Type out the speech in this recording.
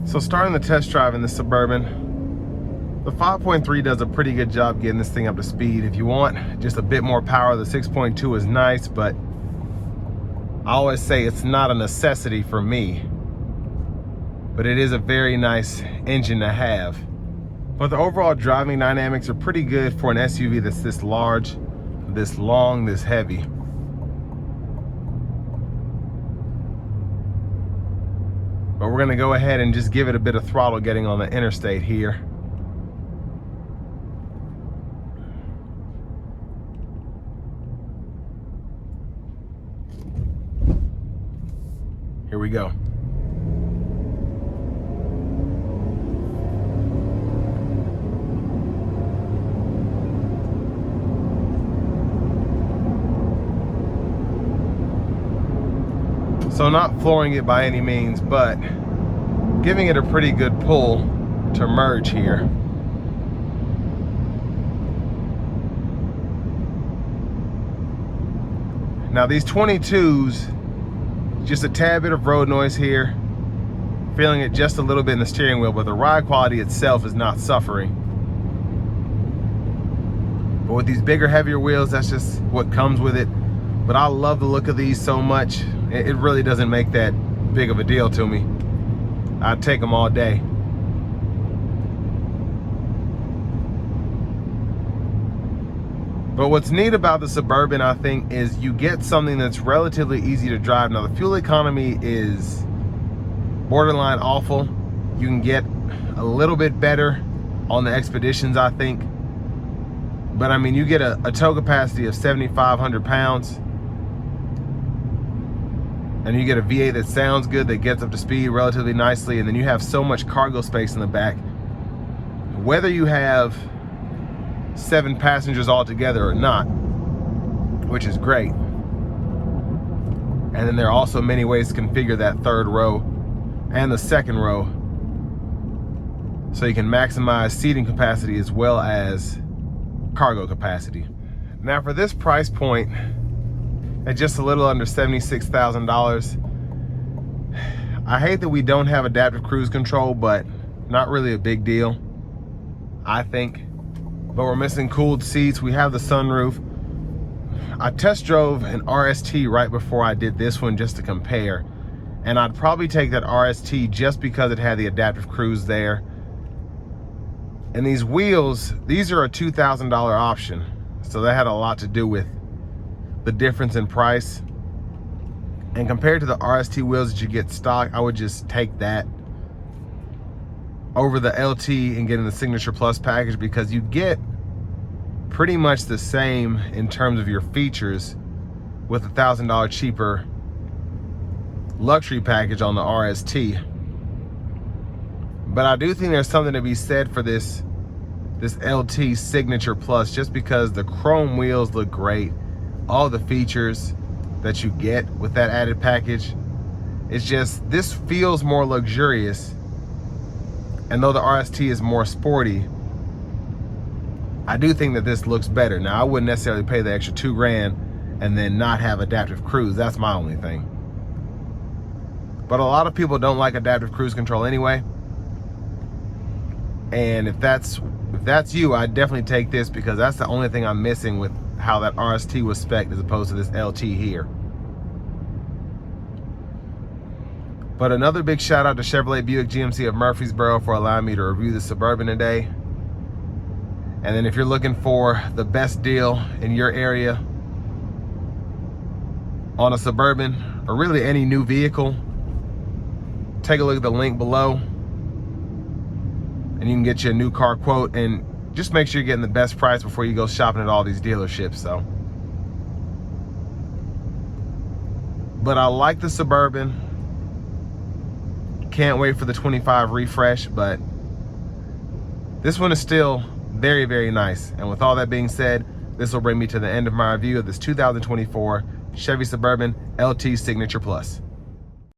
So starting the test drive in the Suburban, the 5.3 does a pretty good job getting this thing up to speed. If you want just a bit more power, the 6.2 is nice, but I always say it's not a necessity for me. But it is a very nice engine to have. But the overall driving dynamics are pretty good for an SUV that's this large, this long, this heavy. But we're gonna go ahead and just give it a bit of throttle getting on the interstate here. Here we go. So not flooring it by any means, but giving it a pretty good pull to merge here. Now these 22s, just a tad bit of road noise here. Feeling it just a little bit in the steering wheel, but the ride quality itself is not suffering. But with these bigger, heavier wheels, that's just what comes with it. But I love the look of these so much. It really doesn't make that big of a deal to me. I'd take them all day. But what's neat about the Suburban, I think, is you get something that's relatively easy to drive. Now the fuel economy is borderline awful. You can get a little bit better on the Expeditions, I think. But I mean, you get a tow capacity of 7,500 pounds. And you get a V8 that sounds good, that gets up to speed relatively nicely, and then you have so much cargo space in the back. Whether you have 7 passengers altogether or not, which is great. And then there are also many ways to configure that third row and the second row, so you can maximize seating capacity as well as cargo capacity. Now for this price point, at just a little under $76,000. I hate that we don't have adaptive cruise control, but not really a big deal, I think. But we're missing cooled seats. We have the sunroof. I test drove an RST right before I did this one just to compare. And I'd probably take that RST just because it had the adaptive cruise there. And these wheels, these are a $2,000 option. So that had a lot to do with the difference in price. And compared to the RST wheels that you get stock, I would just take that over the LT and getting the Signature Plus package, because you get pretty much the same in terms of your features with a $1,000 cheaper luxury package on the RST. But I do think there's something to be said for this LT Signature Plus, just because the chrome wheels look great. All the features that you get with that added package, it's just, this feels more luxurious. And though the RST is more sporty, I do think that this looks better. Now I wouldn't necessarily pay the extra $2 grand and then not have adaptive cruise. That's my only thing. But a lot of people don't like adaptive cruise control anyway. And if that's you, I'd definitely take this, because that's the only thing I'm missing with how that RST was spec'd as opposed to this LT here. But another big shout out to Chevrolet Buick GMC of Murfreesboro for allowing me to review the Suburban today. And then if you're looking for the best deal in your area on a Suburban, or really any new vehicle, take a look at the link below and you can get you a new car quote, and just make sure you're getting the best price before you go shopping at all these dealerships. So, but I like the Suburban. Can't wait for the 25 refresh, but this one is still very, very nice. And with all that being said, this will bring me to the end of my review of this 2024 Chevy Suburban LT Signature Plus.